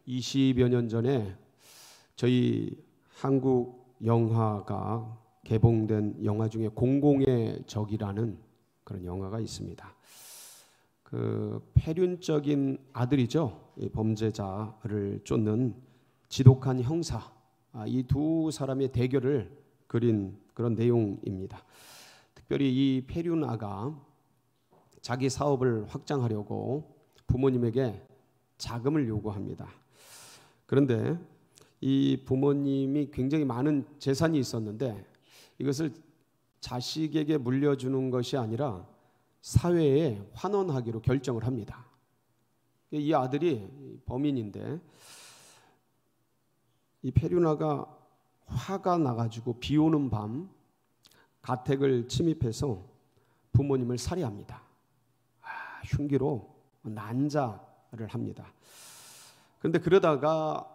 20여 년 전에 저희 한국 영화가 개봉된 영화 중에 공공의 적이라는 그런 영화가 있습니다. 그 폐륜적인 아들이죠. 이 범죄자를 쫓는 지독한 형사, 이 두 사람의 대결을 그린 그런 내용입니다. 특별히 이 폐륜아가 자기 사업을 확장하려고 부모님에게 자금을 요구합니다. 그런데 이 부모님이 굉장히 많은 재산이 있었는데 이것을 자식에게 물려주는 것이 아니라 사회에 환원하기로 결정을 합니다. 이 아들이 범인인데 이 폐륜아가 화가 나가지고 비 오는 밤 가택을 침입해서 부모님을 살해합니다. 흉기로 난자를 합니다. 그런데 그러다가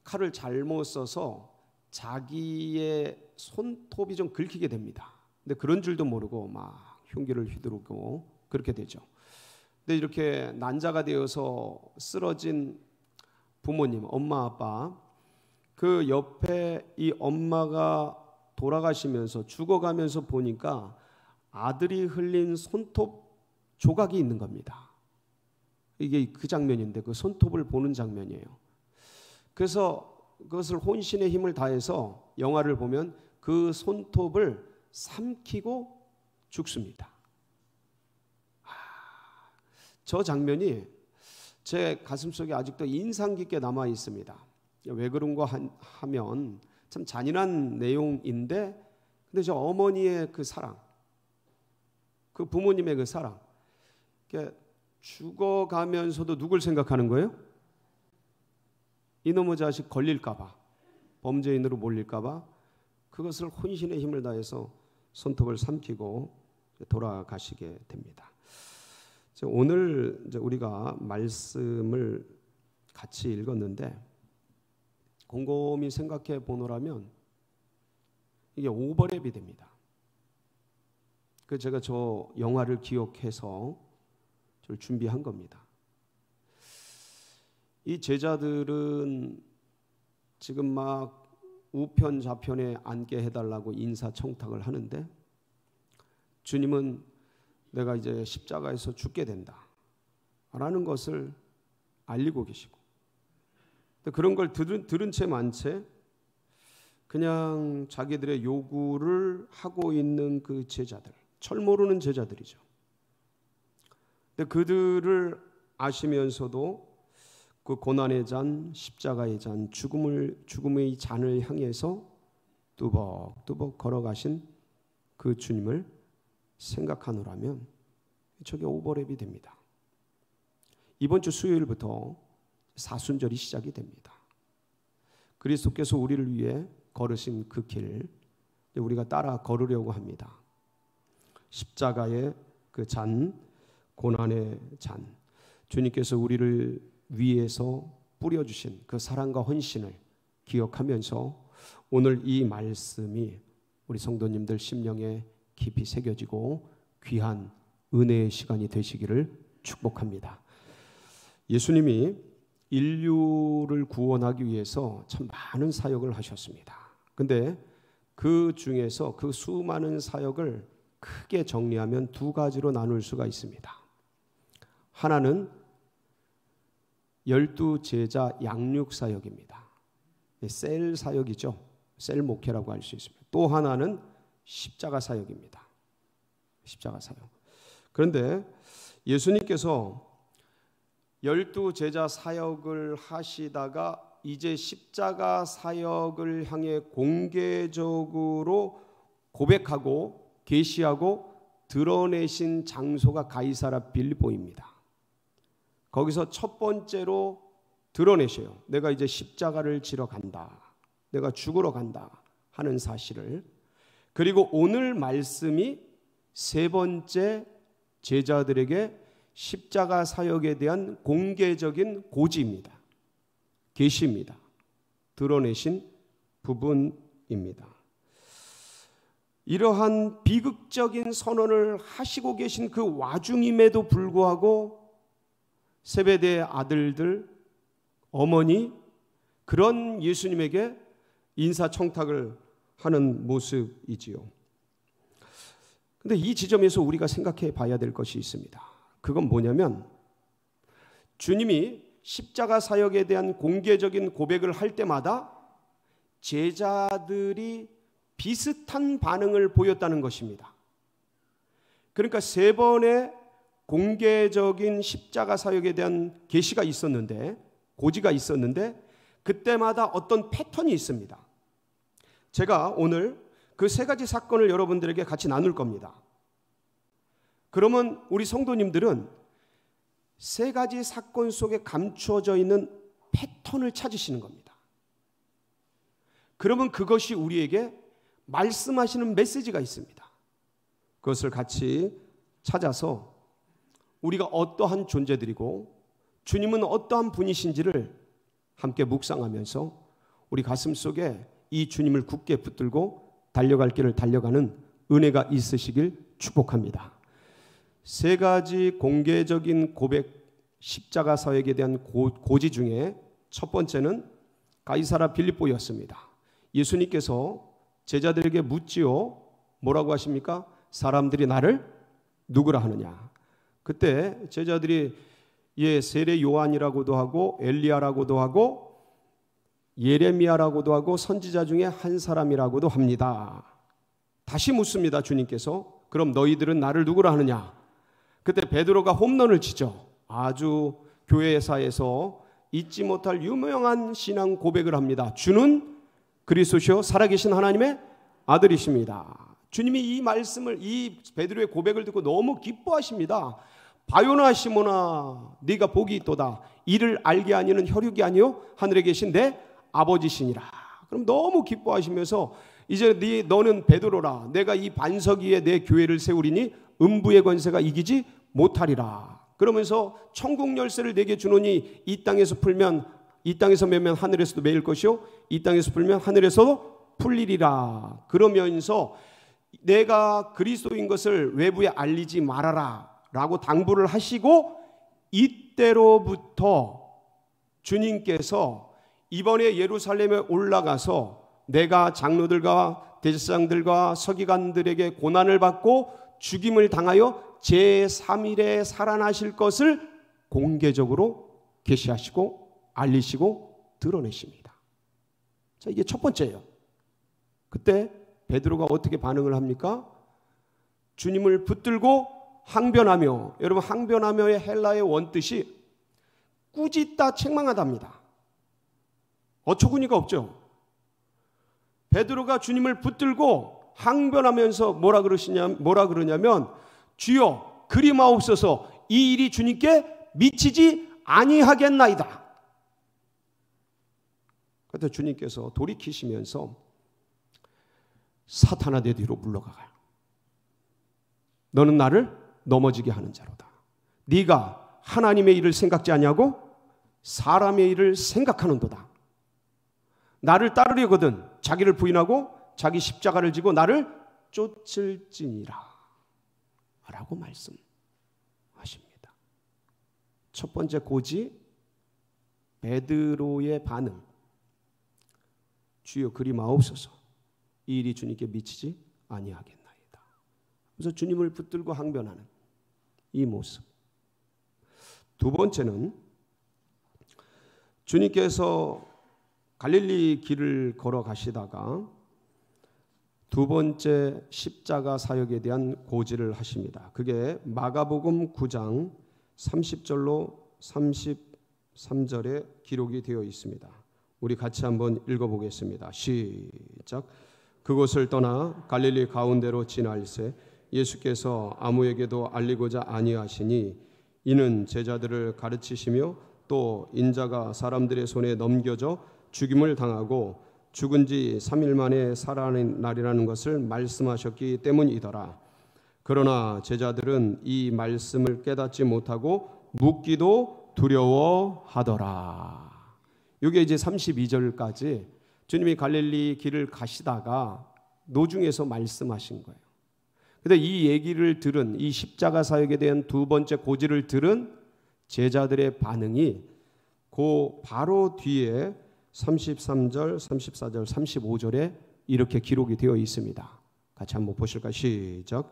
칼을 잘못 써서 자기의 손톱이 좀 긁히게 됩니다. 근데 그런 줄도 모르고 막 흉기를 휘두르고 그렇게 되죠. 근데 이렇게 난자가 되어서 쓰러진 부모님, 엄마, 아빠, 그 옆에 이 엄마가 돌아가시면서 죽어가면서 보니까 아들이 흘린 손톱 조각이 있는 겁니다. 이게 그 장면인데 그 손톱을 보는 장면이에요. 그래서 그것을 혼신의 힘을 다해서 영화를 보면 그 손톱을 삼키고 죽습니다. 저 장면이 제 가슴속에 아직도 인상 깊게 남아 있습니다. 왜 그런가 하면 참 잔인한 내용인데 근데 저 어머니의 그 사랑, 그 부모님의 그 사랑, 죽어가면서도 누굴 생각하는 거예요? 이놈의 자식 걸릴까 봐, 범죄인으로 몰릴까 봐 그것을 혼신의 힘을 다해서 손톱을 삼키고 돌아가시게 됩니다. 오늘 이제 우리가 말씀을 같이 읽었는데 곰곰이 생각해 보노라면 이게 오버랩이 됩니다. 그 제가 저 영화를 기억해서 저를 준비한 겁니다. 이 제자들은 지금 막 우편 좌편에 앉게 해달라고 인사청탁을 하는데 주님은 내가 이제 십자가에서 죽게 된다 라는 것을 알리고 계시고 그런 걸 들은 채 만 채 그냥 자기들의 요구를 하고 있는 그 제자들, 철 모르는 제자들이죠. 근데 그들을 아시면서도 그 고난의 잔, 십자가의 잔, 죽음의 잔을 향해서 뚜벅뚜벅 걸어가신 그 주님을 생각하노라면 저게 오버랩이 됩니다. 이번 주 수요일부터 사순절이 시작이 됩니다. 그리스도께서 우리를 위해 걸으신 그 길 우리가 따라 걸으려고 합니다. 십자가의 그 잔, 고난의 잔, 주님께서 우리를 위해서 뿌려주신 그 사랑과 헌신을 기억하면서 오늘 이 말씀이 우리 성도님들 심령에 깊이 새겨지고 귀한 은혜의 시간이 되시기를 축복합니다. 예수님이 인류를 구원하기 위해서 참 많은 사역을 하셨습니다. 근데 그 중에서 그 수많은 사역을 크게 정리하면 두 가지로 나눌 수가 있습니다. 하나는 12 제자 양육 사역입니다. 셀 사역이죠. 셀 목회라고 할 수 있습니다. 또 하나는 십자가 사역입니다. 십자가 사역. 그런데 예수님께서 12 제자 사역을 하시다가 이제 십자가 사역을 향해 공개적으로 고백하고 계시하고 드러내신 장소가 가이사랴 빌립보입니다. 거기서 첫 번째로 드러내셔요. 내가 이제 십자가를 지러 간다. 내가 죽으러 간다 하는 사실을. 그리고 오늘 말씀이 세 번째 제자들에게 십자가 사역에 대한 공개적인 고지입니다. 계시입니다. 드러내신 부분입니다. 이러한 비극적인 선언을 하시고 계신 그 와중임에도 불구하고 세베대의 아들들, 어머니, 그런 예수님에게 인사청탁을 하는 모습이지요. 근데 이 지점에서 우리가 생각해 봐야 될 것이 있습니다. 그건 뭐냐면 주님이 십자가 사역에 대한 공개적인 고백을 할 때마다 제자들이 비슷한 반응을 보였다는 것입니다. 그러니까 3번의 공개적인 십자가 사역에 대한 계시가 있었는데, 고지가 있었는데 그때마다 어떤 패턴이 있습니다. 제가 오늘 그 3가지 사건을 여러분들에게 같이 나눌 겁니다. 그러면 우리 성도님들은 3가지 사건 속에 감추어져 있는 패턴을 찾으시는 겁니다. 그러면 그것이 우리에게 말씀하시는 메시지가 있습니다. 그것을 같이 찾아서 우리가 어떠한 존재들이고 주님은 어떠한 분이신지를 함께 묵상하면서 우리 가슴 속에 이 주님을 굳게 붙들고 달려갈 길을 달려가는 은혜가 있으시길 축복합니다. 3가지 공개적인 고백, 십자가 사역에 대한 고지 중에 첫 번째는 가이사랴 빌립보였습니다. 예수님께서 제자들에게 묻지요. 뭐라고 하십니까? 사람들이 나를 누구라 하느냐. 그때 제자들이 세례 요한이라고도 하고 엘리야라고도 하고 예레미야라고도 하고 선지자 중에 한 사람이라고도 합니다. 다시 묻습니다. 주님께서 그럼 너희들은 나를 누구라 하느냐. 그때 베드로가 홈런을 치죠. 아주 교회사에서 잊지 못할 유명한 신앙 고백을 합니다. 주는 그리스도시요 살아계신 하나님의 아들이십니다. 주님이 이 말씀을, 이 베드로의 고백을 듣고 너무 기뻐하십니다. 바요나 시몬아 네가 복이 있도다. 이를 알게 아니는 혈육이 아니요 하늘에 계신 내 아버지시니라. 그럼 너무 기뻐하시면서 이제 너는 베드로라. 내가 이 반석 위에 내 교회를 세우리니 음부의 권세가 이기지 못하리라. 그러면서 천국 열쇠를 내게 주노니 이 땅에서 매면 하늘에서도 매일 것이요 이 땅에서 풀면 하늘에서도 풀리리라. 그러면서 내가 그리스도인 것을 외부에 알리지 말아라 라고 당부를 하시고, 이때로부터 주님께서 이번에 예루살렘에 올라가서 내가 장로들과 대제사장들과 서기관들에게 고난을 받고 죽임을 당하여 제3일에 살아나실 것을 공개적으로 계시하시고 알리시고 드러내십니다. 자, 이게 첫 번째예요. 그때 베드로가 어떻게 반응을 합니까? 주님을 붙들고 항변하며, 여러분 항변하며의 헬라의 원뜻이 꾸짖다 책망하다입니다. 어처구니가 없죠. 베드로가 주님을 붙들고 항변하면서 뭐라 그러냐면 주여 그리마옵소서 이 일이 주님께 미치지 아니하겠나이다. 그때 주님께서 돌이키시면서 사탄아 내 뒤로 물러가라. 너는 나를 넘어지게 하는 자로다. 네가 하나님의 일을 생각지 아니하고 사람의 일을 생각하는도다. 나를 따르려거든 자기를 부인하고 자기 십자가를 지고 나를 쫓을지니라 라고 말씀하십니다. 첫 번째 고지, 베드로의 반응. 주여 그리 마옵소서 이 일이 주님께 미치지 아니하겠나이다. 그래서 주님을 붙들고 항변하는 이 모습. 두 번째는 주님께서 갈릴리 길을 걸어가시다가 두 번째 십자가 사역에 대한 고지를 하십니다. 그게 마가복음 9장 30절로 33절에 기록이 되어 있습니다. 우리 같이 한번 읽어보겠습니다. 시작. 그곳을 떠나 갈릴리 가운데로 지날새 예수께서 아무에게도 알리고자 아니하시니 이는 제자들을 가르치시며 또 인자가 사람들의 손에 넘겨져 죽임을 당하고 죽은 지 3일 만에 살아나리라는 것을 말씀하셨기 때문이더라. 그러나 제자들은 이 말씀을 깨닫지 못하고 묻기도 두려워하더라. 이게 이제 32절까지 주님이 갈릴리 길을 가시다가 노중에서 말씀하신 거예요. 근데 이 얘기를 들은, 이 십자가 사역에 대한 두 번째 고지를 들은 제자들의 반응이 그 바로 뒤에 33절, 34절, 35절에 이렇게 기록이 되어 있습니다. 같이 한번 보실까요? 시작.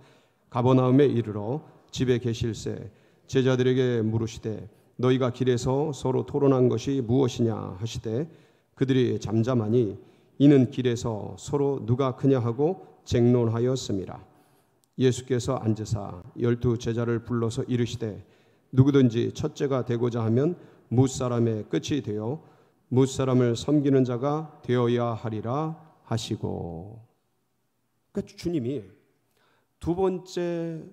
가버나움에 이르러 집에 계실새 제자들에게 물으시되 너희가 길에서 서로 토론한 것이 무엇이냐 하시되 그들이 잠잠하니 이는 길에서 서로 누가 크냐 하고 쟁론하였습니다. 예수께서 앉으사 12 제자를 불러서 이르시되 누구든지 첫째가 되고자 하면 무사람의 끝이 되어 무사람을 섬기는 자가 되어야 하리라 하시고. 그러니까 주님이 두 번째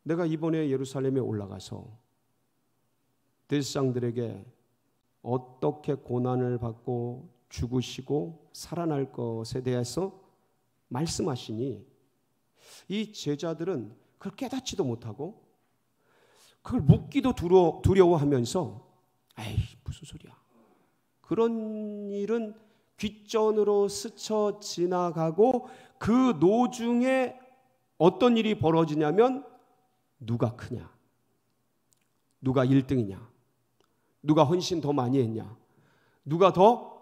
내가 이번에 예루살렘에 올라가서 대제사장들에게 어떻게 고난을 받고 죽으시고 살아날 것에 대해서 말씀하시니 이 제자들은 그걸 깨닫지도 못하고 그걸 묻기도 두려워하면서 에이 무슨 소리야, 그런 일은 귓전으로 스쳐 지나가고 그 노중에 어떤 일이 벌어지냐면 누가 크냐, 누가 1등이냐, 누가 헌신 더 많이 했냐, 누가 더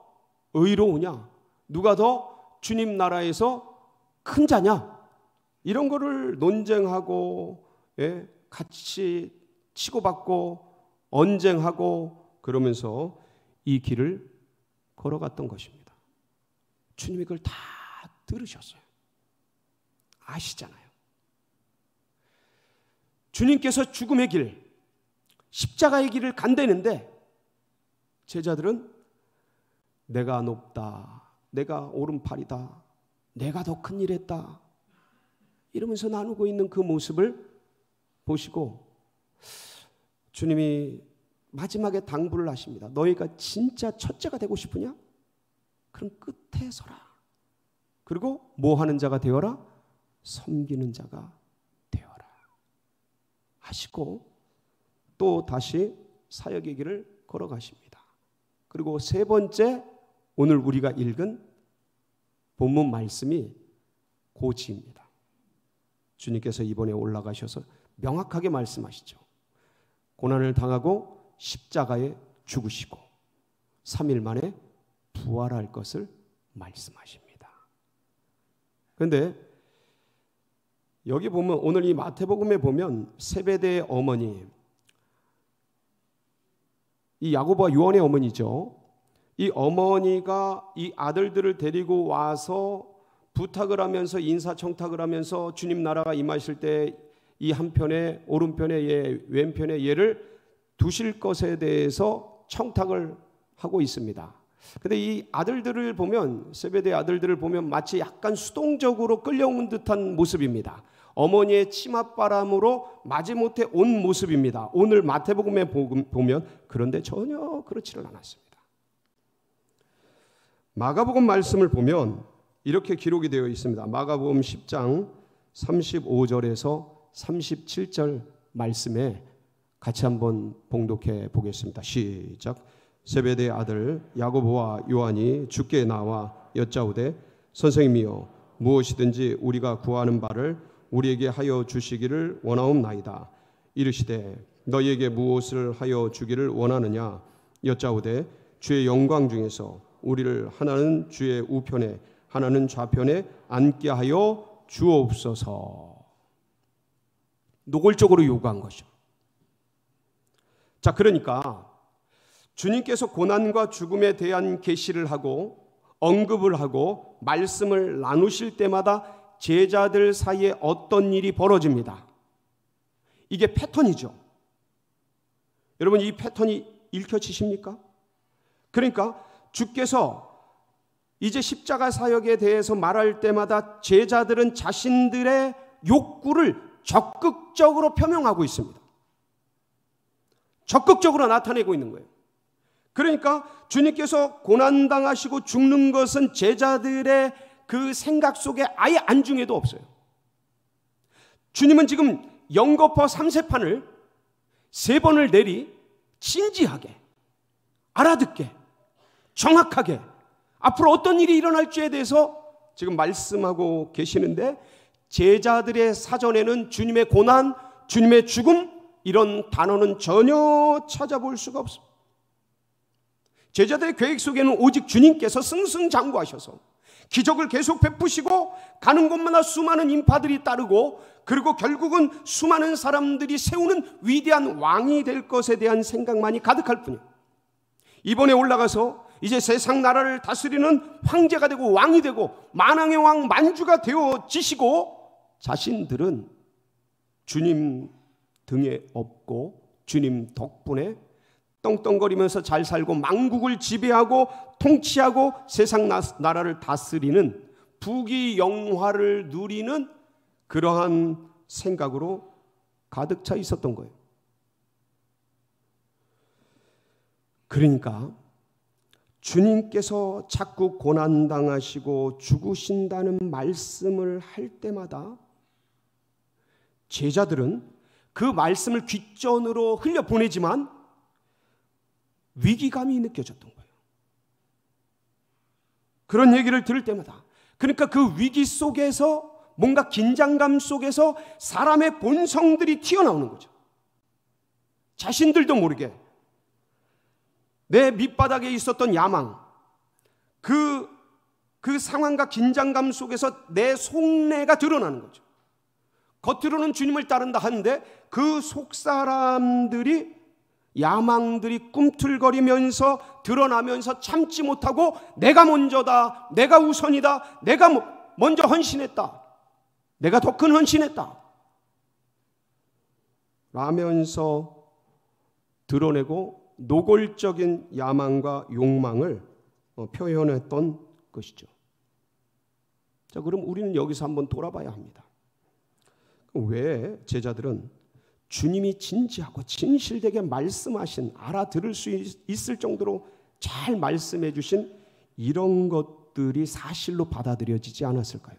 의로우냐, 누가 더 주님 나라에서 큰 자냐, 이런 거를 논쟁하고 같이 치고받고 언쟁하고 그러면서 이 길을 걸어갔던 것입니다. 주님이 그걸 다 들으셨어요. 아시잖아요. 주님께서 죽음의 길, 십자가의 길을 간다는데 제자들은 내가 높다, 내가 오른팔이다, 내가 더 큰 일 했다 이러면서 나누고 있는 그 모습을 보시고 주님이 마지막에 당부를 하십니다. 너희가 진짜 첫째가 되고 싶으냐? 그럼 끝에 서라. 그리고 뭐 하는 자가 되어라? 섬기는 자가 되어라 하시고 또 다시 사역의 길을 걸어가십니다. 그리고 세 번째 오늘 우리가 읽은 본문 말씀이 고지입니다. 주님께서 이번에 올라가셔서 명확하게 말씀하시죠. 고난을 당하고 십자가에 죽으시고 3일 만에 부활할 것을 말씀하십니다. 그런데 여기 보면 오늘 이 마태복음에 보면 세베대의 어머니, 이 야고보와 요한의 어머니죠. 이 어머니가 이 아들들을 데리고 와서 부탁을 하면서 인사청탁을 하면서 주님 나라가 임하실 때 이 한편에 오른편에 얘, 왼편에 얘를 두실 것에 대해서 청탁을 하고 있습니다. 근데 이 아들들을 보면, 세베대의 아들들을 보면 마치 약간 수동적으로 끌려온 듯한 모습입니다. 어머니의 치맛바람으로 마지못해 온 모습입니다. 오늘 마태복음에 보면 그런데 전혀 그렇지를 않았습니다. 마가복음 말씀을 보면 이렇게 기록이 되어 있습니다. 마가복음 10장 35절에서 37절 말씀에 같이 한번 봉독해 보겠습니다. 시작. 세베대의 아들 야고보와 요한이 주께 나와 여짜오되 선생님이여 무엇이든지 우리가 구하는 바를 우리에게 하여 주시기를 원하옵나이다. 이르시되 너희에게 무엇을 하여 주기를 원하느냐 여짜오되 주의 영광 중에서 우리를 하나는 주의 우편에 하나는 좌편에 앉게 하여 주옵소서. 노골적으로 요구한 것이죠. 자, 그러니까 주님께서 고난과 죽음에 대한 계시를 하고 언급을 하고 말씀을 나누실 때마다 제자들 사이에 어떤 일이 벌어집니다. 이게 패턴이죠. 여러분 이 패턴이 읽혀지십니까? 그러니까 주께서 이제 십자가 사역에 대해서 말할 때마다 제자들은 자신들의 욕구를 적극적으로 표명하고 있습니다. 적극적으로 나타내고 있는 거예요. 그러니까 주님께서 고난당하시고 죽는 것은 제자들의 그 생각 속에 아예 안중에도 없어요. 주님은 지금 영거퍼 3세판을 3번을 내리 진지하게 알아듣게 정확하게 앞으로 어떤 일이 일어날지에 대해서 지금 말씀하고 계시는데 제자들의 사전에는 주님의 고난, 주님의 죽음 이런 단어는 전혀 찾아볼 수가 없습니다. 제자들의 계획 속에는 오직 주님께서 승승장구하셔서 기적을 계속 베푸시고 가는 곳마다 수많은 인파들이 따르고 그리고 결국은 수많은 사람들이 세우는 위대한 왕이 될 것에 대한 생각만이 가득할 뿐이에요. 이번에 올라가서 이제 세상 나라를 다스리는 황제가 되고 왕이 되고 만왕의 왕 만주가 되어지시고 자신들은 주님 등에 업고 주님 덕분에 떵떵거리면서 잘 살고 만국을 지배하고 통치하고 세상 나라를 다스리는 부귀영화를 누리는 그러한 생각으로 가득 차 있었던 거예요. 그러니까 주님께서 자꾸 고난당하시고 죽으신다는 말씀을 할 때마다 제자들은 그 말씀을 귓전으로 흘려보내지만 위기감이 느껴졌던 거예요. 그런 얘기를 들을 때마다, 그러니까 그 위기 속에서 뭔가 긴장감 속에서 사람의 본성들이 튀어나오는 거죠. 자신들도 모르게 내 밑바닥에 있었던 야망, 그 상황과 긴장감 속에서 내 속내가 드러나는 거죠. 겉으로는 주님을 따른다 하는데 그 속사람들이, 야망들이 꿈틀거리면서 드러나면서 참지 못하고 내가 먼저다, 내가 우선이다, 내가 먼저 헌신했다, 내가 더 큰 헌신했다 라면서 드러내고 노골적인 야망과 욕망을 표현했던 것이죠. 자, 그럼 우리는 여기서 한번 돌아봐야 합니다. 왜 제자들은 주님이 진지하고 진실되게 말씀하신, 알아들을 수 있을 정도로 잘 말씀해 주신 이런 것들이 사실로 받아들여지지 않았을까요?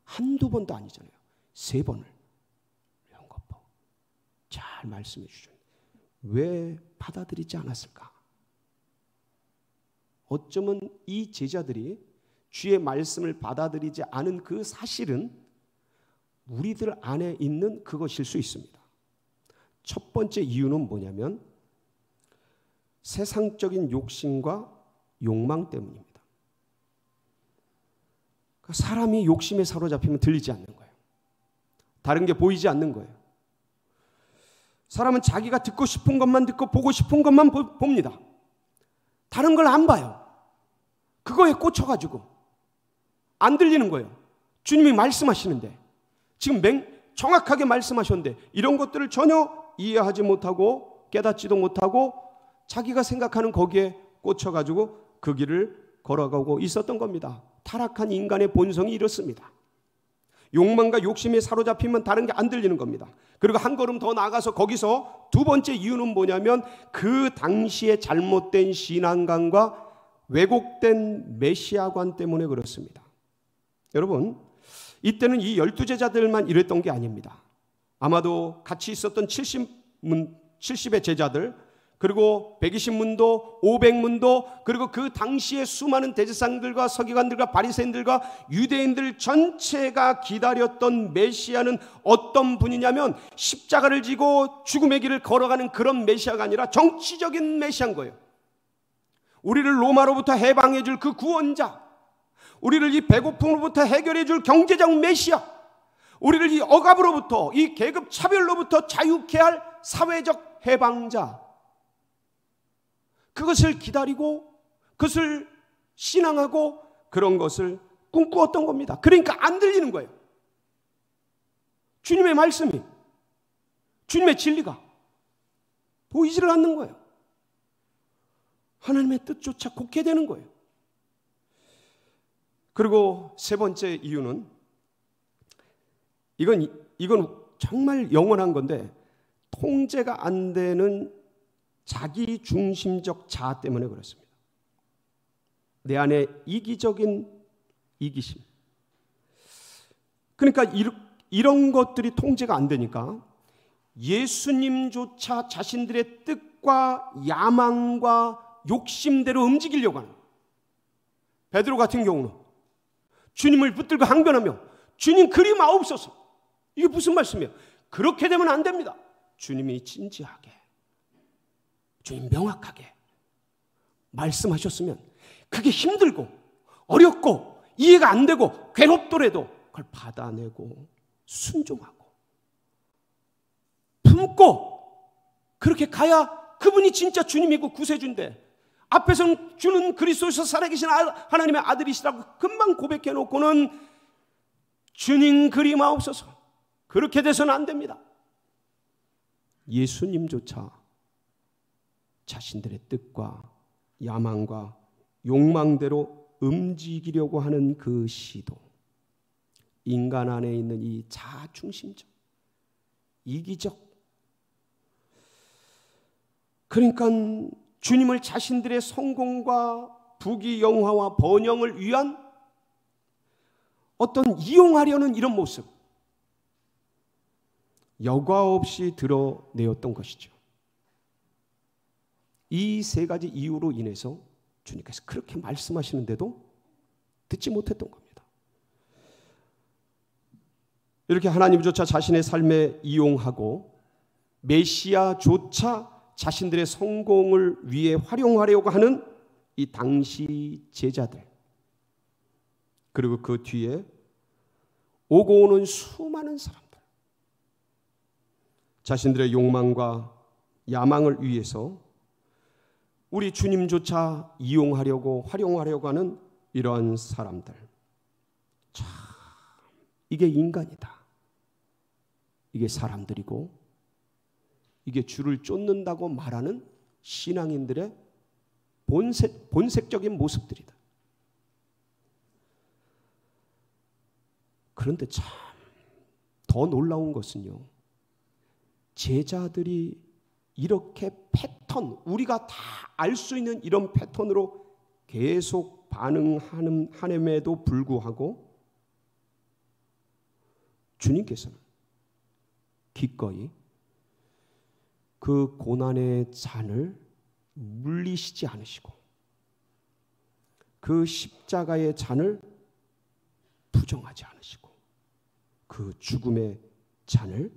한두 번도 아니잖아요. 3번을 이런 것 봐. 잘 말씀해 주셨는데 왜 받아들이지 않았을까? 어쩌면 이 제자들이 주의 말씀을 받아들이지 않은 그 사실은 우리들 안에 있는 그것일 수 있습니다. 첫 번째 이유는 뭐냐면 세상적인 욕심과 욕망 때문입니다. 사람이 욕심에 사로잡히면 들리지 않는 거예요. 다른 게 보이지 않는 거예요. 사람은 자기가 듣고 싶은 것만 듣고 보고 싶은 것만 봅니다. 다른 걸 안 봐요. 그거에 꽂혀가지고 안 들리는 거예요. 주님이 말씀하시는데, 지금 정확하게 말씀하셨는데 이런 것들을 전혀 이해하지 못하고 깨닫지도 못하고 자기가 생각하는 거기에 꽂혀가지고 그 길을 걸어가고 있었던 겁니다. 타락한 인간의 본성이 이렇습니다. 욕망과 욕심에 사로잡히면 다른 게 안 들리는 겁니다. 그리고 한 걸음 더 나아가서 거기서 두 번째 이유는 뭐냐면 그 당시의 잘못된 신앙관과 왜곡된 메시아관 때문에 그렇습니다. 여러분, 이때는 이 12제자들만 이랬던 게 아닙니다. 아마도 같이 있었던 70의 제자들, 그리고 120문도, 500문도, 그리고 그 당시에 수많은 대제사장들과 서기관들과 바리새인들과 유대인들 전체가 기다렸던 메시아는 어떤 분이냐면 십자가를 지고 죽음의 길을 걸어가는 그런 메시아가 아니라 정치적인 메시아인 거예요. 우리를 로마로부터 해방해 줄 그 구원자, 우리를 이 배고픔으로부터 해결해 줄 경제적 메시아, 우리를 이 억압으로부터, 이 계급 차별로부터 자유케 할 사회적 해방자, 그것을 기다리고 그것을 신앙하고 그런 것을 꿈꾸었던 겁니다. 그러니까 안 들리는 거예요. 주님의 말씀이, 주님의 진리가 보이지를 않는 거예요. 하나님의 뜻조차 곱게 되는 거예요. 그리고 세 번째 이유는 이건 정말 영원한 건데 통제가 안 되는 자기 중심적 자아 때문에 그렇습니다. 내 안에 이기적인 이기심. 그러니까 이런 것들이 통제가 안 되니까 예수님조차 자신들의 뜻과 야망과 욕심대로 움직이려고 하는, 베드로 같은 경우는 주님을 붙들고 항변하며 주님 그리 마옵소서. 이게 무슨 말씀이에요? 그렇게 되면 안 됩니다. 주님이 진지하게, 주님 명확하게 말씀하셨으면 그게 힘들고 어렵고 이해가 안 되고 괴롭더라도 그걸 받아내고 순종하고 품고 그렇게 가야 그분이 진짜 주님이고 구세주인데, 앞에서는 주는 그리스도에서 살아계신 하나님의 아들이시라고 금방 고백해 놓고는 주님 그리마옵소서, 그렇게 돼서는 안 됩니다. 예수님조차 자신들의 뜻과 야망과 욕망대로 움직이려고 하는 그 시도, 인간 안에 있는 이 자아중심적, 이기적, 그러니까 주님을 자신들의 성공과 부귀 영화와 번영을 위한 어떤 이용하려는 이런 모습, 여과 없이 드러내었던 것이죠. 이 세 가지 이유로 인해서 주님께서 그렇게 말씀하시는데도 듣지 못했던 겁니다. 이렇게 하나님조차 자신의 삶에 이용하고 메시아조차 자신들의 성공을 위해 활용하려고 하는 이 당시 제자들, 그리고 그 뒤에 오고 오는 수많은 사람들, 자신들의 욕망과 야망을 위해서 우리 주님조차 이용하려고 활용하려고 하는 이러한 사람들, 참 이게 인간이다, 이게 사람들이고 이게 주를 쫓는다고 말하는 신앙인들의 본색적인 모습들이다. 그런데 참 더 놀라운 것은요, 제자들이 이렇게 패턴, 우리가 다 알 수 있는 이런 패턴으로 계속 반응함에도 불구하고 주님께서는 기꺼이 그 고난의 잔을 물리시지 않으시고 그 십자가의 잔을 부정하지 않으시고 그 죽음의 잔을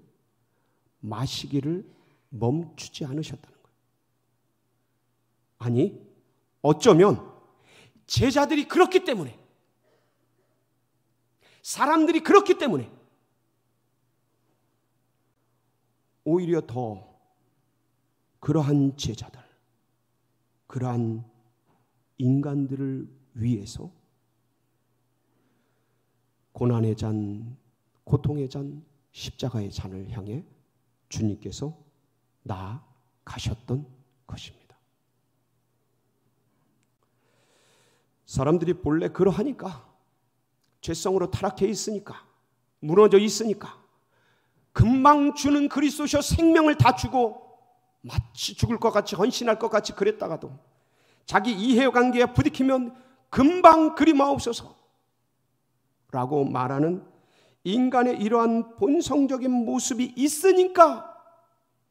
마시기를 멈추지 않으셨다는 거예요. 아니, 어쩌면 제자들이 그렇기 때문에, 사람들이 그렇기 때문에 오히려 더 그러한 제자들, 그러한 인간들을 위해서 고난의 잔, 고통의 잔, 십자가의 잔을 향해 주님께서 나아가셨던 것입니다. 사람들이 본래 그러하니까, 죄성으로 타락해 있으니까, 무너져 있으니까 금방 주는 그리스도셔 생명을 다 주고 마치 죽을 것 같이 헌신할 것 같이 그랬다가도 자기 이해관계에 부딪히면 금방 그리마옵소서 라고 말하는 인간의 이러한 본성적인 모습이 있으니까,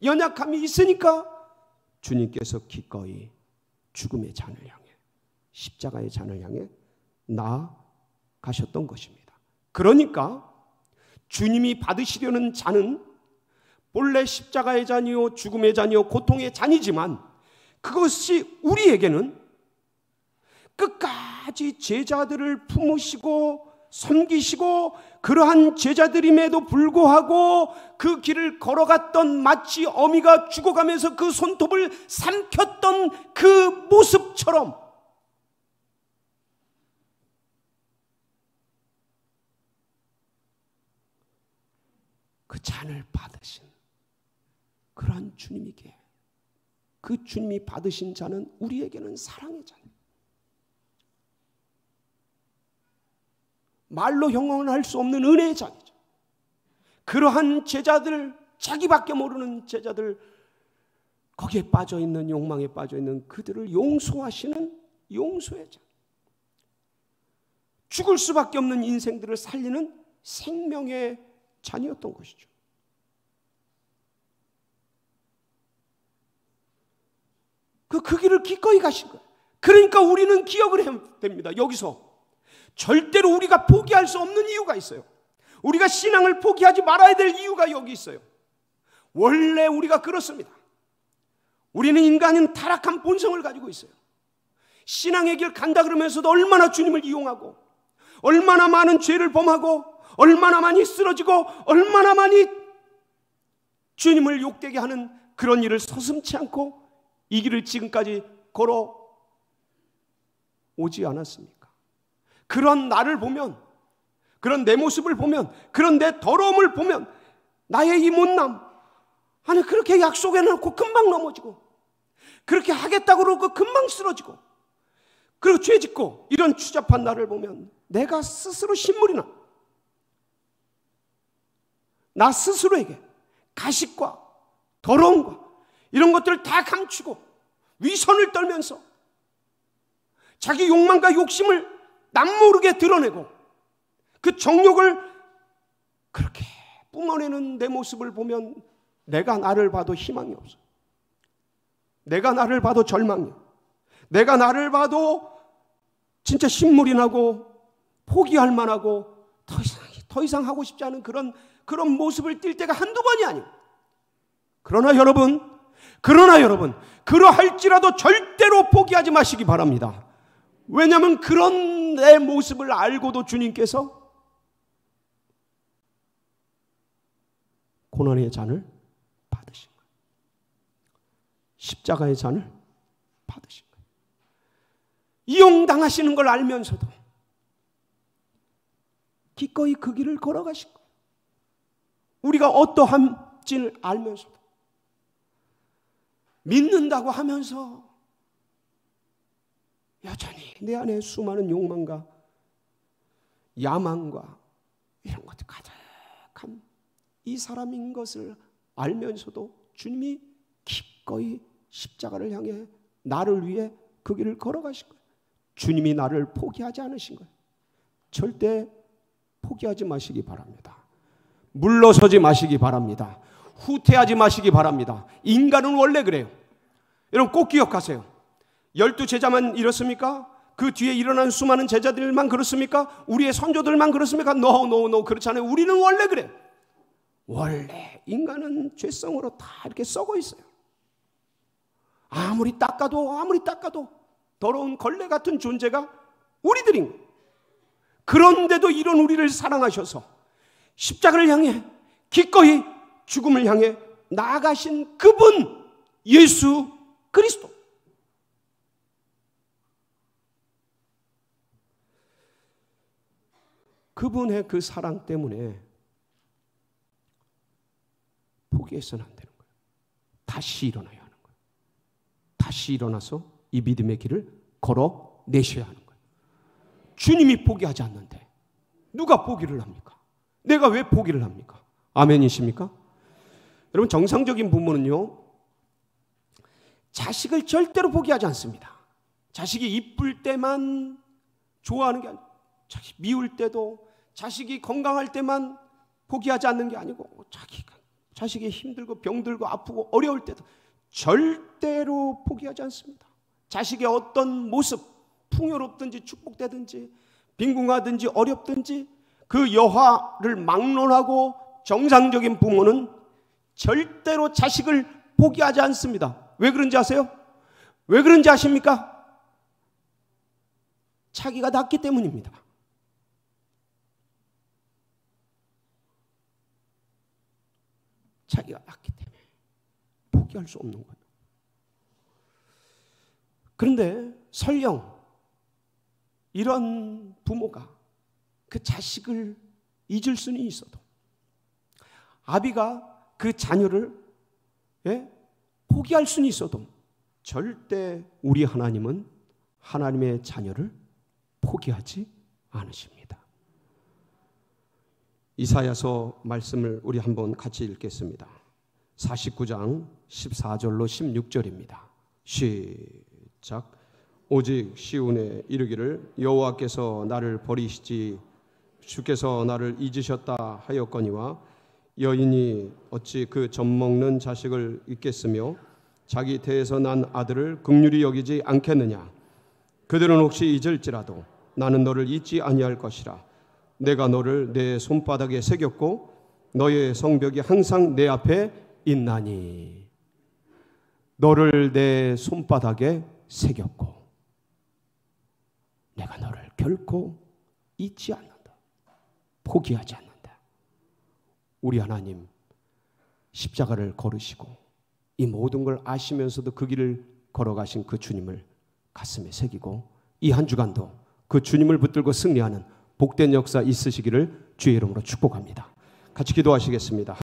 연약함이 있으니까 주님께서 기꺼이 죽음의 잔을 향해, 십자가의 잔을 향해 나아가셨던 것입니다. 그러니까 주님이 받으시려는 잔은 본래 십자가의 잔이요, 죽음의 잔이요, 고통의 잔이지만 그것이 우리에게는 끝까지 제자들을 품으시고 섬기시고 그러한 제자들임에도 불구하고 그 길을 걸어갔던, 마치 어미가 죽어가면서 그 손톱을 삼켰던 그 모습처럼 그 잔을 받으신 그러한 주님이기에, 그 주님이 받으신 잔은 우리에게는 사랑의 잔, 말로 형언할 수 없는 은혜의 잔이죠. 그러한 제자들, 자기밖에 모르는 제자들, 거기에 빠져있는, 욕망에 빠져있는 그들을 용서하시는 용서의 잔, 죽을 수밖에 없는 인생들을 살리는 생명의 잔이었던 것이죠. 그 길을 기꺼이 가신 거예요. 그러니까 우리는 기억을 해야 됩니다. 여기서 절대로 우리가 포기할 수 없는 이유가 있어요. 우리가 신앙을 포기하지 말아야 될 이유가 여기 있어요. 원래 우리가 그렇습니다. 우리는 인간은 타락한 본성을 가지고 있어요. 신앙의 길 간다 그러면서도 얼마나 주님을 이용하고, 얼마나 많은 죄를 범하고, 얼마나 많이 쓰러지고, 얼마나 많이 주님을 욕되게 하는 그런 일을 서슴지 않고 이 길을 지금까지 걸어오지 않았습니까? 그런 나를 보면, 그런 내 모습을 보면, 그런 내 더러움을 보면, 나의 이 못남, 아니 그렇게 약속해놓고 금방 넘어지고, 그렇게 하겠다고 그러고 금방 쓰러지고, 그리고 죄짓고, 이런 추잡한 나를 보면 내가 스스로 신물이 나 스스로에게 가식과 더러움과 이런 것들을 다 감추고 위선을 떨면서 자기 욕망과 욕심을 남모르게 드러내고 그 정욕을 그렇게 뿜어내는 내 모습을 보면 내가 나를 봐도 희망이 없어. 내가 나를 봐도 절망이, 내가 나를 봐도 진짜 신물이 나고 포기할 만하고 더 이상 하고 싶지 않은 그런 모습을 띌 때가 한두 번이 아니고, 그러나 여러분 그러할지라도 절대로 포기하지 마시기 바랍니다. 왜냐하면 그런 내 모습을 알고도 주님께서 고난의 잔을 받으신 거예요. 십자가의 잔을 받으신 거예요. 이용당하시는 걸 알면서도 기꺼이 그 길을 걸어가신 거예요. 우리가 어떠한지를 알면서도, 믿는다고 하면서 여전히 내 안에 수많은 욕망과 야망과 이런 것들 가득한 이 사람인 것을 알면서도 주님이 기꺼이 십자가를 향해 나를 위해 그 길을 걸어가신 거예요. 주님이 나를 포기하지 않으신 거예요. 절대 포기하지 마시기 바랍니다. 물러서지 마시기 바랍니다. 후퇴하지 마시기 바랍니다. 인간은 원래 그래요. 여러분 꼭 기억하세요. 12제자만 이렇습니까? 그 뒤에 일어난 수많은 제자들만 그렇습니까? 우리의 선조들만 그렇습니까? No, 그렇지 않아요. 우리는 원래 그래요. 원래 인간은 죄성으로 다 이렇게 썩어 있어요. 아무리 닦아도 더러운 걸레 같은 존재가 우리들인 거예요. 그런데도 이런 우리를 사랑하셔서 십자가를 향해 기꺼이 죽음을 향해 나아가신 그분 예수 그리스도. 그분의 그 사랑 때문에 포기해서는 안 되는 거예요. 다시 일어나야 하는 거예요. 다시 일어나서 이 믿음의 길을 걸어내셔야 하는 거예요. 주님이 포기하지 않는데 누가 포기를 합니까? 내가 왜 포기를 합니까? 아멘이십니까? 여러분 정상적인 부모는요, 자식을 절대로 포기하지 않습니다. 자식이 이쁠 때만 좋아하는 게 아니고, 자식 미울 때도, 자식이 건강할 때만 포기하지 않는 게 아니고, 자식이 힘들고 병들고 아프고 어려울 때도 절대로 포기하지 않습니다. 자식의 어떤 모습, 풍요롭든지 축복되든지 빈궁하든지 어렵든지 그 여하를 막론하고 정상적인 부모는 절대로 자식을 포기하지 않습니다. 왜 그런지 아세요? 왜 그런지 아십니까? 자기가 낳기 때문입니다. 자기가 낳기 때문에 포기할 수 없는 거예요. 그런데 설령 이런 부모가 그 자식을 잊을 수는 있어도, 아비가 그 자녀를 포기할 수는 있어도, 절대 우리 하나님은 하나님의 자녀를 포기하지 않으십니다. 이사야서 말씀을 우리 한번 같이 읽겠습니다. 49장 14절로 16절입니다. 시작. 오직 시온에 이르기를 여호와께서 나를 버리시지 주께서 나를 잊으셨다 하였거니와 여인이 어찌 그 젖먹는 자식을 잊겠으며 자기 태에서 난 아들을 긍휼히 여기지 않겠느냐. 그들은 혹시 잊을지라도 나는 너를 잊지 아니할 것이라. 내가 너를 내 손바닥에 새겼고 너의 성벽이 항상 내 앞에 있나니. 너를 내 손바닥에 새겼고. 내가 너를 결코 잊지 않는다. 포기하지 않는다. 우리 하나님 십자가를 걸으시고 이 모든 걸 아시면서도 그 길을 걸어가신 그 주님을 가슴에 새기고 이 한 주간도 그 주님을 붙들고 승리하는 복된 역사 있으시기를 주의 이름으로 축복합니다. 같이 기도하시겠습니다.